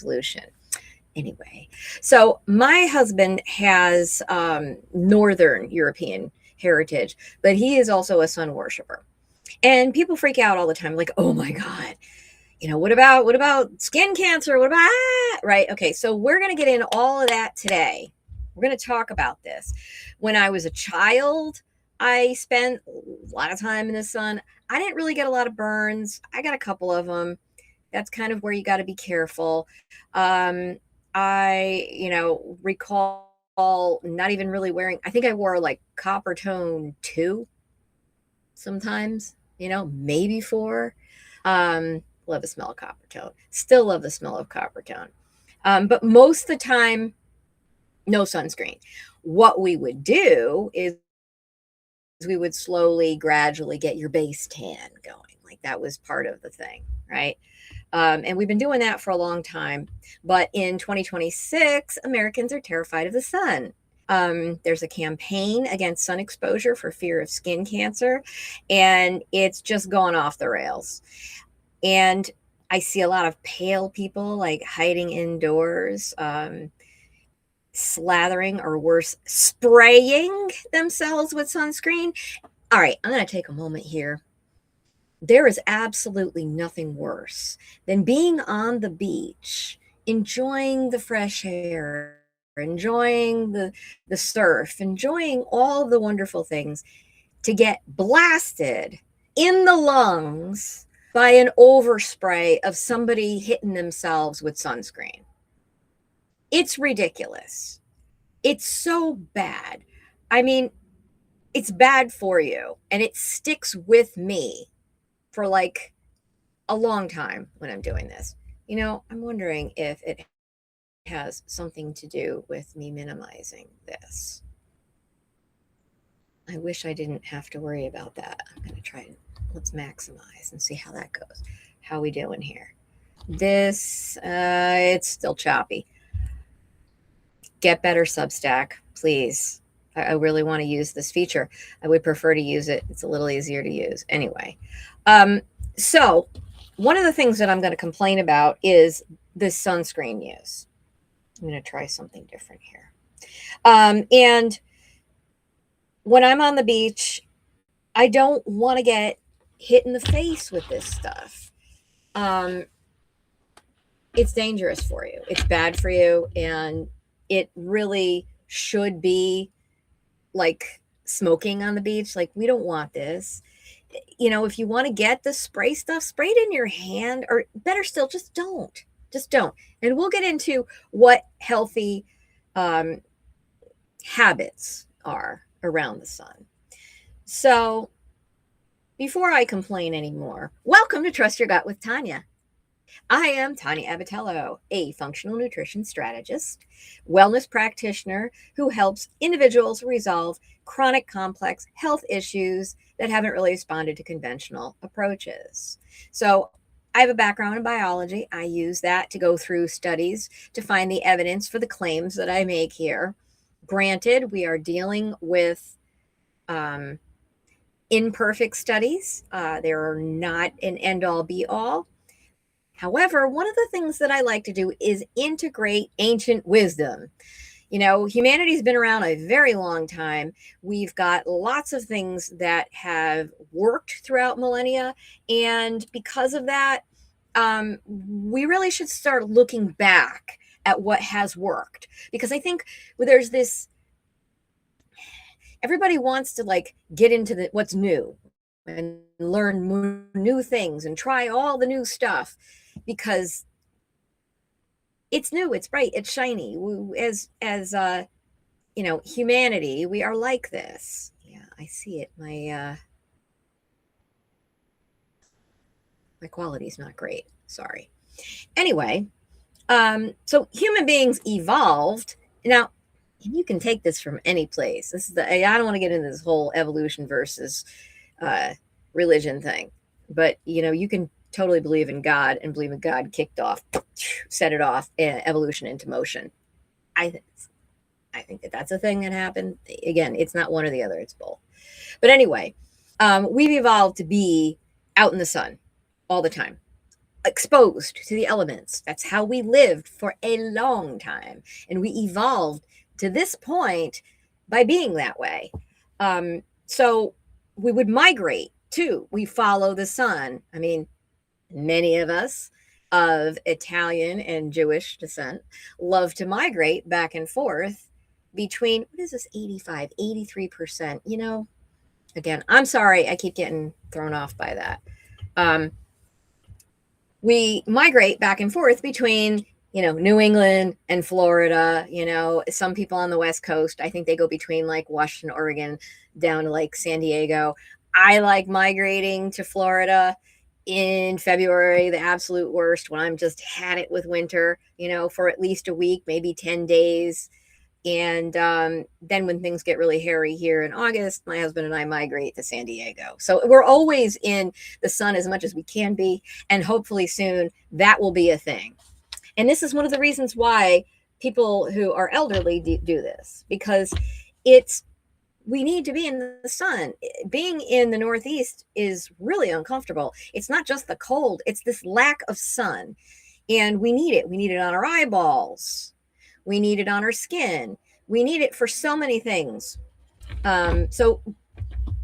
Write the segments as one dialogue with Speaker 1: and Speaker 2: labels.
Speaker 1: solution. Anyway, so my husband has Northern European heritage, but he is also a sun worshiper. And people freak out all the time, like, oh my God, what about skin cancer? What about, right? Okay, so we're going to get in all of that today. We're going to talk about this. When I was a child, I spent a lot of time in the sun. I didn't really get a lot of burns. I got a couple of them. That's kind of where you got to be careful. I recall not even really wearing, I think I wore like copper tone 2 sometimes, maybe 4. Love the smell of copper tone. Still love the smell of copper tone. But most of the time, no sunscreen. What we would do is we would slowly, gradually get your base tan going. Like that was part of the thing, right? And we've been doing that for a long time. But in 2026, Americans are terrified of the sun. There's a campaign against sun exposure for fear of skin cancer, and it's just gone off the rails. And I see a lot of pale people like hiding indoors, slathering or worse, spraying themselves with sunscreen. All right, I'm going to take a moment here. There is absolutely nothing worse than being on the beach, enjoying the fresh air, enjoying the surf, enjoying all of the wonderful things, to get blasted in the lungs by an overspray of somebody hitting themselves with sunscreen. It's ridiculous. It's so bad. I mean, it's bad for you, and it sticks with me for like a long time when I'm doing this. I'm wondering if it has something to do with me minimizing this. I wish I didn't have to worry about that. I'm going to try and let's maximize and see how that goes. How we doing here? This, it's still choppy. Get better, Substack, please. I really want to use this feature. I would prefer to use it. It's a little easier to use. Anyway, so one of the things that I'm going to complain about is this sunscreen use. I'm going to try something different here. And when I'm on the beach, I don't want to get hit in the face with this stuff. It's dangerous for you. It's bad for you. And it really should be like smoking on the beach. Like, we don't want this. If you want to get the spray stuff, spray it in your hand, or better still, just don't. And we'll get into what healthy habits are around the sun. So before I complain anymore, welcome to Trust Your Gut with Tania. I am Tania Abatello, a functional nutrition strategist, wellness practitioner who helps individuals resolve chronic complex health issues that haven't really responded to conventional approaches. So I have a background in biology. I use that to go through studies to find the evidence for the claims that I make here. Granted, we are dealing with imperfect studies. They are not an end-all be-all. However, one of the things that I like to do is integrate ancient wisdom. Humanity's been around a very long time. We've got lots of things that have worked throughout millennia. And because of that, we really should start looking back at what has worked. Because I think there's this, everybody wants to get into what's new and learn new things and try all the new stuff because it's new, it's bright, it's shiny. As humanity, we are like this. Yeah, I see it. My quality's not great. Sorry. Anyway, so human beings evolved. Now, you can take this from any place. I don't want to get into this whole evolution versus religion thing, but you can totally believe in God and believe in God set it off, evolution into motion. I think that that's a thing that happened. Again, it's not one or the other, it's both. But anyway, we've evolved to be out in the sun all the time. exposed to the elements. That's how we lived for a long time. And we evolved to this point by being that way. So we would migrate too. We follow the sun. I mean, many of us of Italian and Jewish descent love to migrate back and forth between, what is this, 85, 83%? You know, again, I'm sorry, I keep getting thrown off by that. We migrate back and forth between, New England and Florida. Some people on the West Coast, I think they go between like Washington, Oregon, down to like San Diego. I like migrating to Florida in February, the absolute worst, when I'm just had it with winter, for at least a week, maybe 10 days. And then when things get really hairy here in August, my husband and I migrate to San Diego. So we're always in the sun as much as we can be. And hopefully soon that will be a thing. And this is one of the reasons why people who are elderly do this, because we need to be in the sun. Being in the Northeast is really uncomfortable. It's not just the cold, it's this lack of sun. And we need it. We need it on our eyeballs. We need it on our skin. We need it for so many things. So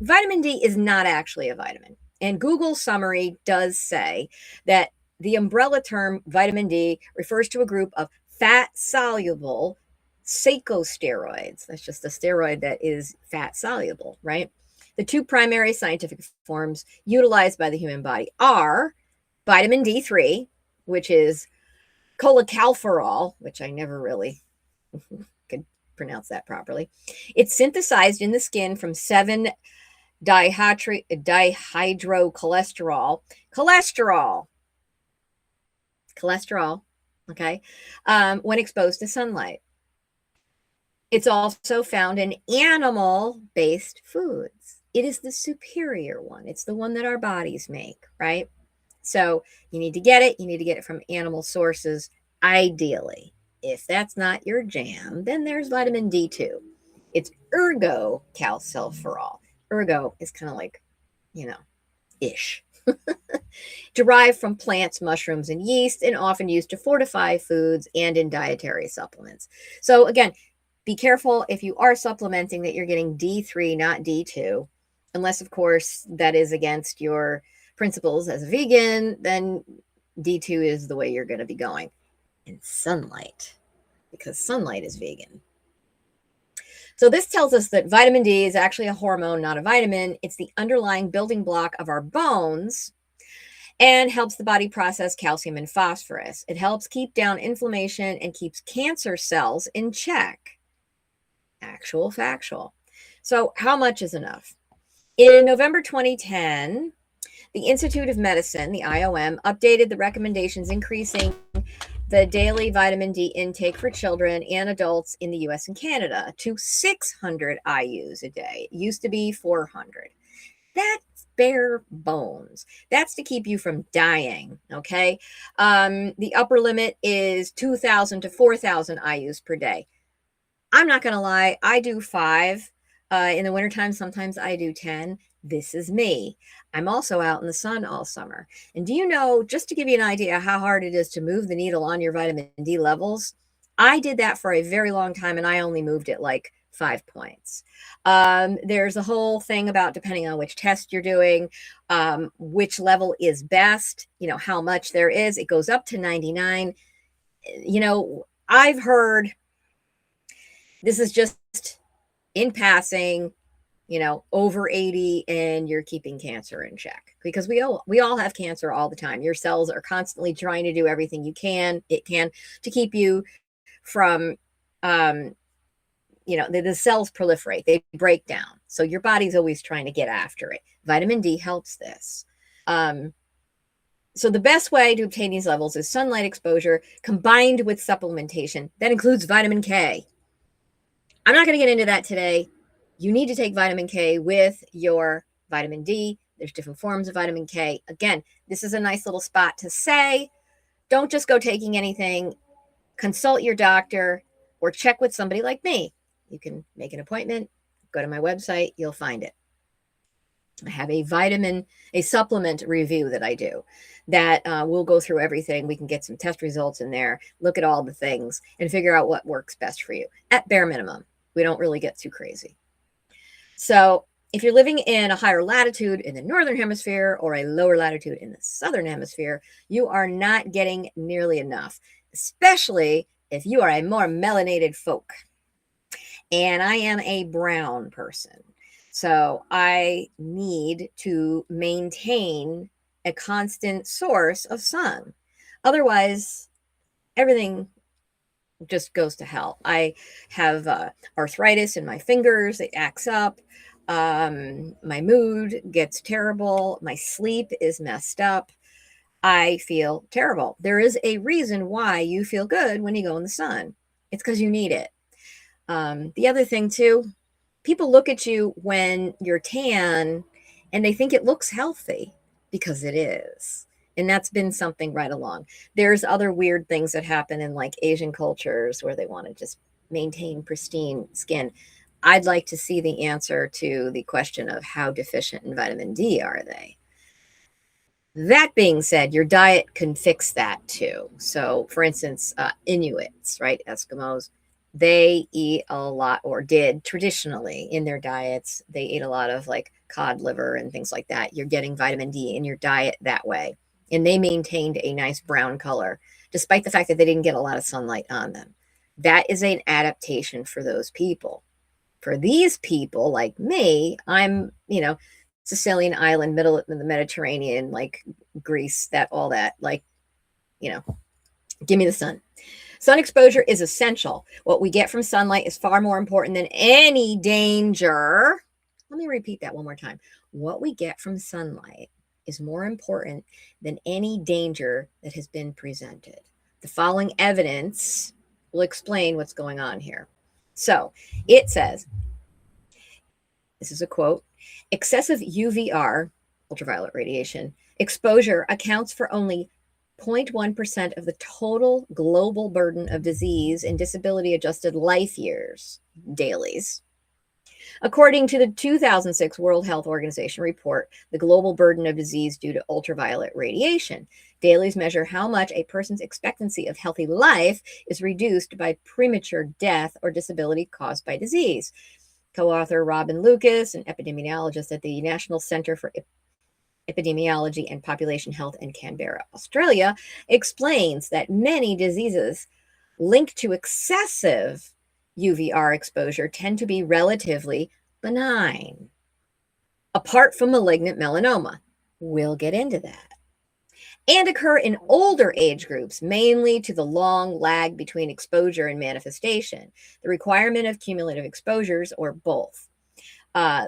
Speaker 1: vitamin D is not actually a vitamin. And Google summary does say that the umbrella term vitamin D refers to a group of fat-soluble corticosteroids. That's just a steroid that is fat-soluble, right? The two primary scientific forms utilized by the human body are vitamin D3, which is cholecalciferol, which I never really could pronounce that properly. It's synthesized in the skin from 7-dihydrocholesterol. Cholesterol, okay, when exposed to sunlight. It's also found in animal-based foods. It is the superior one. It's the one that our bodies make, right? So you need to get it. You need to get it from animal sources, ideally. If that's not your jam, then there's vitamin D2. It's ergocalciferol. Ergo is kind of like, ish. Derived from plants, mushrooms, and yeast, and often used to fortify foods and in dietary supplements. So again, be careful if you are supplementing that you're getting D3, not D2, unless, of course, that is against your principles as a vegan. Then D2 is the way you're going to be going. And sunlight, because sunlight is vegan. So this tells us that vitamin D is actually a hormone, not a vitamin. It's the underlying building block of our bones and helps the body process calcium and phosphorus. It helps keep down inflammation and keeps cancer cells in check. Actual factual. So how much is enough? In November 2010, the Institute of Medicine, the IOM, updated the recommendations increasing the daily vitamin D intake for children and adults in the US and Canada to 600 IUs a day. It used to be 400. That's bare bones. That's to keep you from dying, okay? The upper limit is 2,000 to 4,000 IUs per day. I'm not going to lie, I do 5. In the wintertime, sometimes I do 10. This is me. I'm also out in the sun all summer. And do you know, just to give you an idea how hard it is to move the needle on your vitamin D levels, I did that for a very long time and I only moved it like 5 points. There's a whole thing about depending on which test you're doing, which level is best, how much there is. It goes up to 99. I've heard, this is just in passing, over 80 and you're keeping cancer in check, because we all have cancer all the time. Your cells are constantly trying to do everything it can to keep you from, the cells proliferate, they break down. So your body's always trying to get after it. Vitamin D helps this. So the best way to obtain these levels is sunlight exposure combined with supplementation. That includes vitamin K. I'm not going to get into that today. You need to take vitamin K with your vitamin D. There's different forms of vitamin K. Again, this is a nice little spot to say, don't just go taking anything. Consult your doctor or check with somebody like me. You can make an appointment, go to my website, you'll find it. I have a supplement review that I do that we'll go through everything. We can get some test results in there, look at all the things, and figure out what works best for you at bare minimum. We don't really get too crazy. So if you're living in a higher latitude in the northern hemisphere or a lower latitude in the southern hemisphere, you are not getting nearly enough, especially if you are a more melanated folk. And I am a brown person. So I need to maintain a constant source of sun. Otherwise, everything just goes to hell. I have arthritis in my fingers, it acts up. My mood gets terrible. My sleep is messed up. I feel terrible. There is a reason why you feel good when you go in the sun. It's because you need it. The other thing, too, people look at you when you're tan and they think it looks healthy because it is. And that's been something right along. There's other weird things that happen in like Asian cultures where they want to just maintain pristine skin. I'd like to see the answer to the question of how deficient in vitamin D are they? That being said, your diet can fix that too. So, for instance, Inuits, right? Eskimos, they eat a lot, or did traditionally in their diets, they ate a lot of like cod liver and things like that. You're getting vitamin D in your diet that way. And they maintained a nice brown color, despite the fact that they didn't get a lot of sunlight on them. That is an adaptation for those people. For these people like me, I'm, Sicilian island, middle of the Mediterranean, like Greece, all that, like, give me the sun. Sun exposure is essential. What we get from sunlight is far more important than any danger. Let me repeat that one more time. What we get from sunlight is more important than any danger that has been presented. The following evidence will explain what's going on here. So it says, this is a quote, excessive UVR, ultraviolet radiation, exposure accounts for only 0.1% of the total global burden of disease and disability adjusted life years, dailies. According to the 2006 World Health Organization report, The Global Burden of Disease Due to Ultraviolet Radiation, dailies measure how much a person's expectancy of healthy life is reduced by premature death or disability caused by disease. Co-author Robin Lucas, an epidemiologist at the National Centre for Epidemiology and Population Health in Canberra, Australia, explains that many diseases linked to excessive UVR exposure tend to be relatively benign, apart from malignant melanoma. We'll get into that. And occur in older age groups, mainly to the long lag between exposure and manifestation, the requirement of cumulative exposures, or both.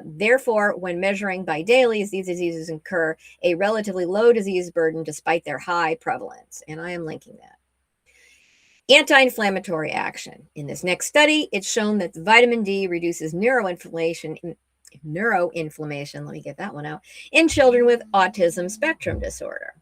Speaker 1: Therefore, when measuring by dailies, these diseases incur a relatively low disease burden despite their high prevalence. And I am linking that. Anti-inflammatory action. In this next study, it's shown that vitamin D reduces neuroinflammation, let me get that one out, in children with autism spectrum disorder.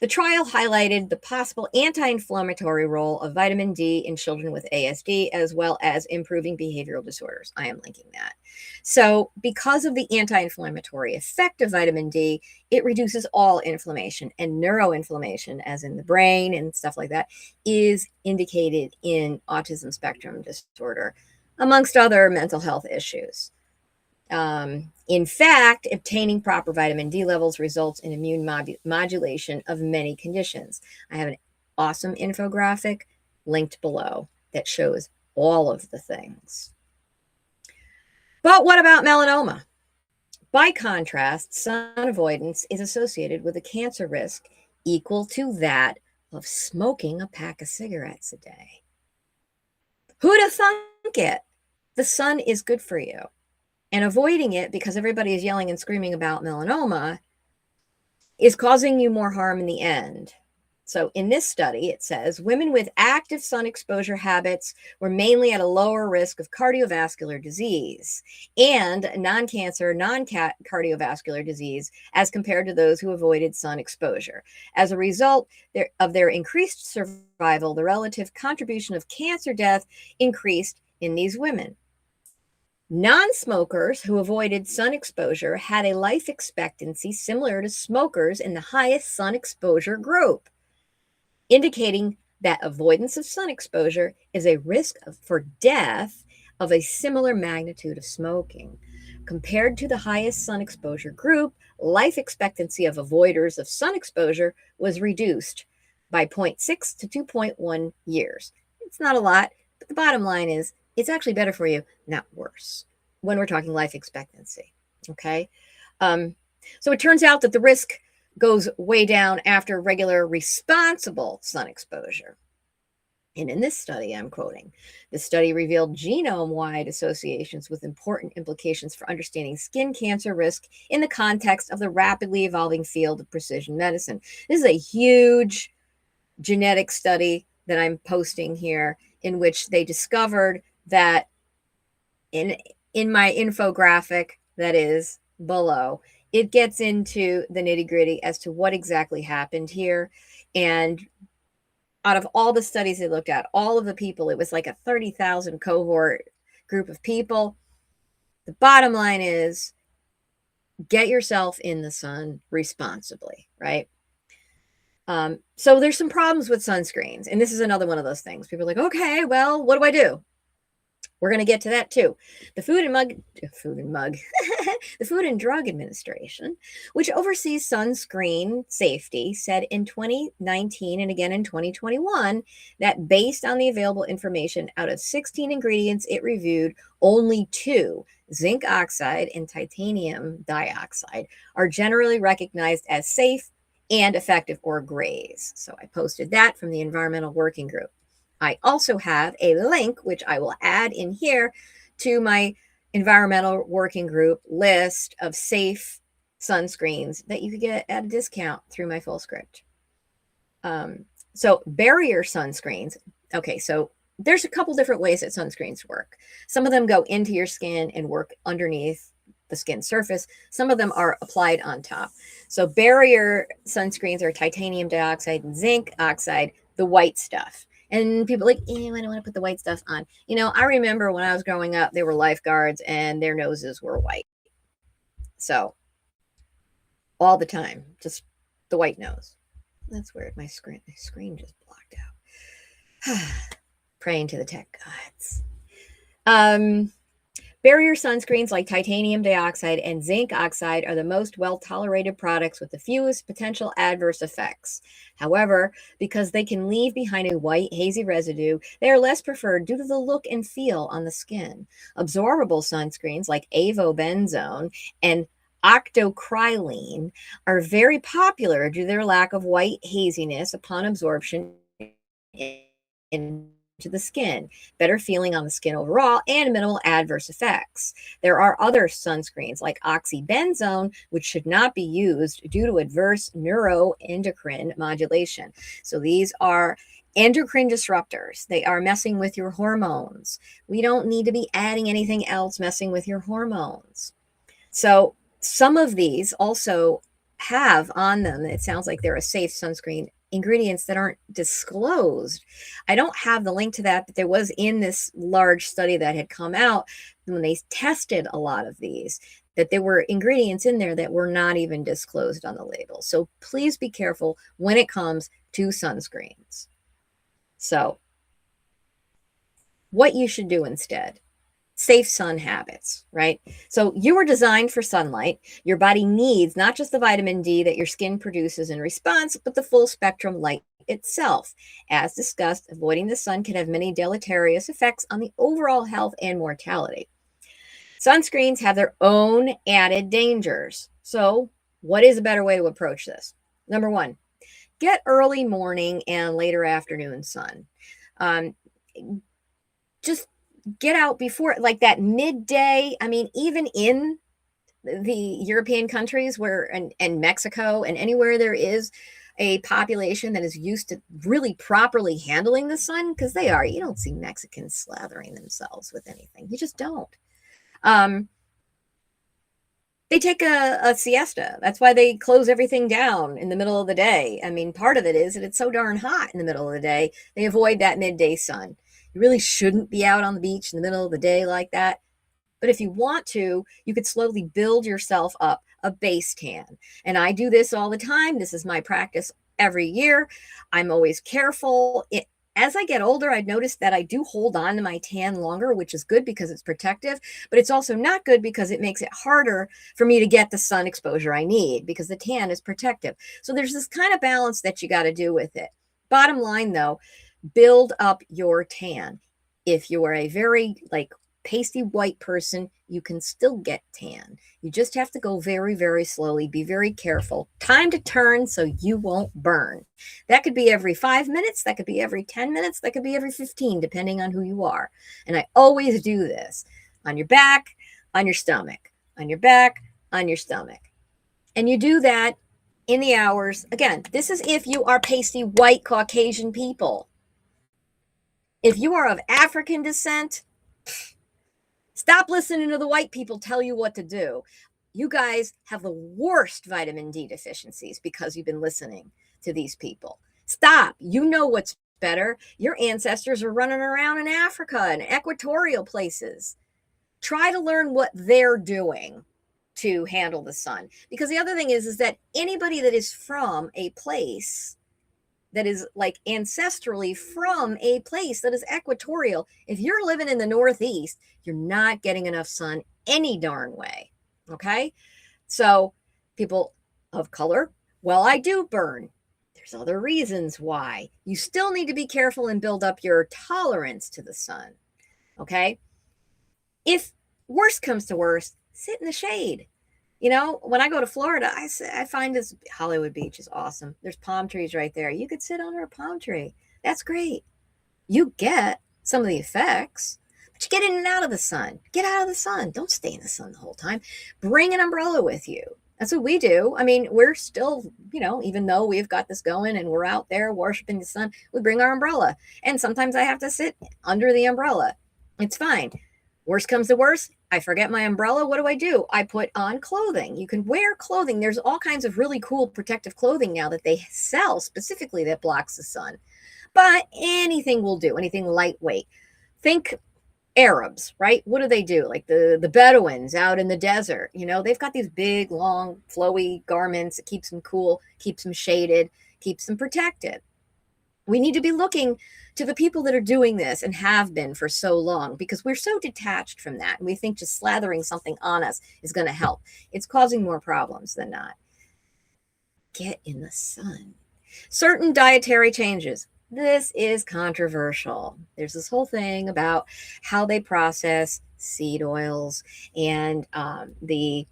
Speaker 1: The trial highlighted the possible anti-inflammatory role of vitamin D in children with ASD, as well as improving behavioral disorders. I am linking that. So because of the anti-inflammatory effect of vitamin D, it reduces all inflammation, and neuroinflammation, as in the brain and stuff like that, is indicated in autism spectrum disorder, amongst other mental health issues. In fact, obtaining proper vitamin D levels results in immune modulation of many conditions. I have an awesome infographic linked below that shows all of the things. But what about melanoma? By contrast, sun avoidance is associated with a cancer risk equal to that of smoking a pack of cigarettes a day. Who'd have thunk it? The sun is good for you. And avoiding it because everybody is yelling and screaming about melanoma is causing you more harm in the end. So in this study, it says women with active sun exposure habits were mainly at a lower risk of cardiovascular disease and non-cancer, non-cardiovascular disease as compared to those who avoided sun exposure. As a result of their increased survival, the relative contribution of cancer death increased in these women. Non-smokers who avoided sun exposure had a life expectancy similar to smokers in the highest sun exposure group, indicating that avoidance of sun exposure is a risk for death of a similar magnitude of smoking. Compared to the highest sun exposure group, life expectancy of avoiders of sun exposure was reduced by 0.6 to 2.1 years. It's not a lot, but the bottom line is it's actually better for you, not worse, when we're talking life expectancy. Okay. So it turns out that the risk goes way down after regular responsible sun exposure. And in this study, I'm quoting, the study revealed genome-wide associations with important implications for understanding skin cancer risk in the context of the rapidly evolving field of precision medicine. This is a huge genetic study that I'm posting here, in which they discovered that in my infographic that is below, it gets into the nitty-gritty as to what exactly happened here. And out of all the studies they looked at, all of the people, it was like a 30,000 cohort group of people. The bottom line is get yourself in the sun responsibly, right? So there's some problems with sunscreens. And this is another one of those things. People are like, okay, well, what do I do? We're going to get to that too. The Food and Drug Administration, which oversees sunscreen safety, said in 2019 and again in 2021 that based on the available information, out of 16 ingredients it reviewed, only 2, zinc oxide and titanium dioxide, are generally recognized as safe and effective, or GRACE. So I posted that from the Environmental Working Group. I also have a link, which I will add in here, to my Environmental Working Group list of safe sunscreens that you could get at a discount through my full script. So barrier sunscreens. Okay, so there's a couple different ways that sunscreens work. Some of them go into your skin and work underneath the skin surface. Some of them are applied on top. So barrier sunscreens are titanium dioxide and zinc oxide, the white stuff. And people are like, I don't want to put the white stuff on. You know, I remember when I was growing up, they were lifeguards and their noses were white. So all the time, just the white nose. That's weird. My screen just blocked out. Praying to the tech gods. Barrier sunscreens like titanium dioxide and zinc oxide are the most well-tolerated products with the fewest potential adverse effects. However, because they can leave behind a white, hazy residue, they are less preferred due to the look and feel on the skin. Absorbable sunscreens like avobenzone and octocrylene are very popular due to their lack of white haziness upon absorption into the skin, better feeling on the skin overall, and minimal adverse effects. There are other sunscreens like oxybenzone, which should not be used due to adverse neuroendocrine modulation. So these are endocrine disruptors. They are messing with your hormones. We don't need to be adding anything else messing with your hormones. So some of these also have on them, it sounds like they're a safe sunscreen, ingredients that aren't disclosed. I don't have the link to that, but there was in this large study that had come out when they tested a lot of these, that there were ingredients in there that were not even disclosed on the label. So please be careful when it comes to sunscreens. So what you should do instead. Safe sun habits, right? So you were designed for sunlight. Your body needs not just the vitamin D that your skin produces in response, but the full spectrum light itself. As discussed, avoiding the sun can have many deleterious effects on the overall health and mortality. Sunscreens have their own added dangers. So what is a better way to approach this? Number 1, get early morning and later afternoon sun. Just get out before, like that midday. I mean, even in the European countries where, and Mexico and anywhere there is a population that is used to really properly handling the sun, because you don't see Mexicans slathering themselves with anything. You just don't. They take a siesta. That's why they close everything down in the middle of the day. I mean, part of it is that it's so darn hot in the middle of the day. They avoid that midday sun. You really shouldn't be out on the beach in the middle of the day like that, But if you want to, you could slowly build yourself up a base tan. And I do this all the time. This is my practice every year. I'm always careful. As I get older, I've noticed that I do hold on to my tan longer, which is good because it's protective, but it's also not good because it makes it harder for me to get the sun exposure I need because the tan is protective. So there's this kind of balance that you got to do with it. Bottom line though, build up your tan. If you are a very pasty white person, you can still get tan. You just have to go very, very slowly. Be very careful. Time to turn so you won't burn. That could be every 5 minutes. That could be every 10 minutes. That could be every 15, depending on who you are. And I always do this on your back, on your stomach, on your back, on your stomach. And you do that in the hours. Again, this is if you are pasty white Caucasian people. If you are of African descent, stop listening to the white people tell you what to do. You guys have the worst vitamin D deficiencies because you've been listening to these people. Stop. You know what's better. Your ancestors are running around in Africa and equatorial places. Try to learn what they're doing to handle the sun. Because the other thing is that anybody that is from a place that is ancestrally from a place that is equatorial, if you're living in the Northeast, you're not getting enough sun any darn way. Okay. So people of color, well, I do burn. There's other reasons why. You still need to be careful and build up your tolerance to the sun. Okay. If worst comes to worst, sit in the shade. When I go to Florida, I find this Hollywood Beach is awesome. There's palm trees right there. You could sit under a palm tree. That's great. You get some of the effects, but you get in and out of the sun. Get out of the sun. Don't stay in the sun the whole time. Bring an umbrella with you. That's what we do. I mean, we're still, even though we've got this going and we're out there worshiping the sun, we bring our umbrella. And sometimes I have to sit under the umbrella. It's fine. Worst comes to worst, I forget my umbrella. What do? I put on clothing. You can wear clothing. There's all kinds of really cool protective clothing now that they sell specifically that blocks the sun. But anything will do, anything lightweight. Think Arabs, right? What do? Like the Bedouins out in the desert, they've got these big, long, flowy garments. It keeps them cool, keeps them shaded, keeps them protected. We need to be looking to the people that are doing this and have been for so long because we're so detached from that. And we think just slathering something on us is going to help. It's causing more problems than not. Get in the sun. Certain dietary changes. This is controversial. There's this whole thing about how they process seed oils and the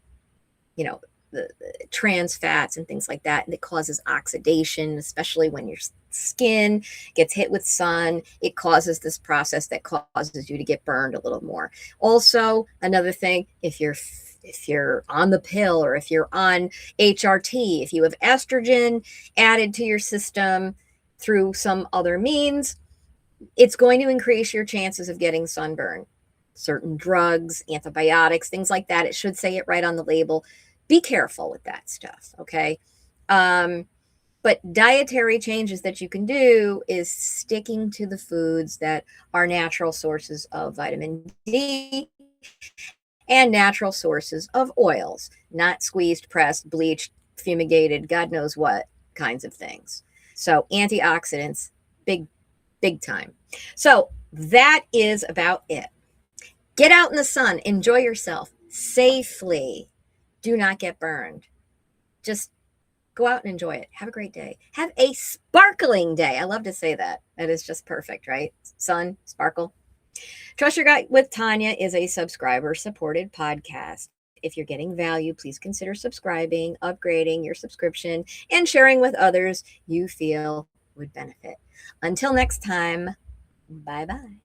Speaker 1: trans fats and things like that. And it causes oxidation, especially when your skin gets hit with sun. It causes this process that causes you to get burned a little more. Also, another thing, if you're on the pill or if you're on HRT, if you have estrogen added to your system through some other means, it's going to increase your chances of getting sunburn. Certain drugs, antibiotics, things like that. It should say it right on the label. Be careful with that stuff, okay? But dietary changes that you can do is sticking to the foods that are natural sources of vitamin D and natural sources of oils, not squeezed, pressed, bleached, fumigated, God knows what kinds of things. So antioxidants, big time. So that is about it. Get out in the sun, enjoy yourself safely. Do not get burned. Just go out and enjoy it. Have a great day. Have a sparkling day. I love to say that. That is just perfect, right? Sun, sparkle. Trust Your Gut with Tania is a subscriber-supported podcast. If you're getting value, please consider subscribing, upgrading your subscription, and sharing with others you feel would benefit. Until next time, bye-bye.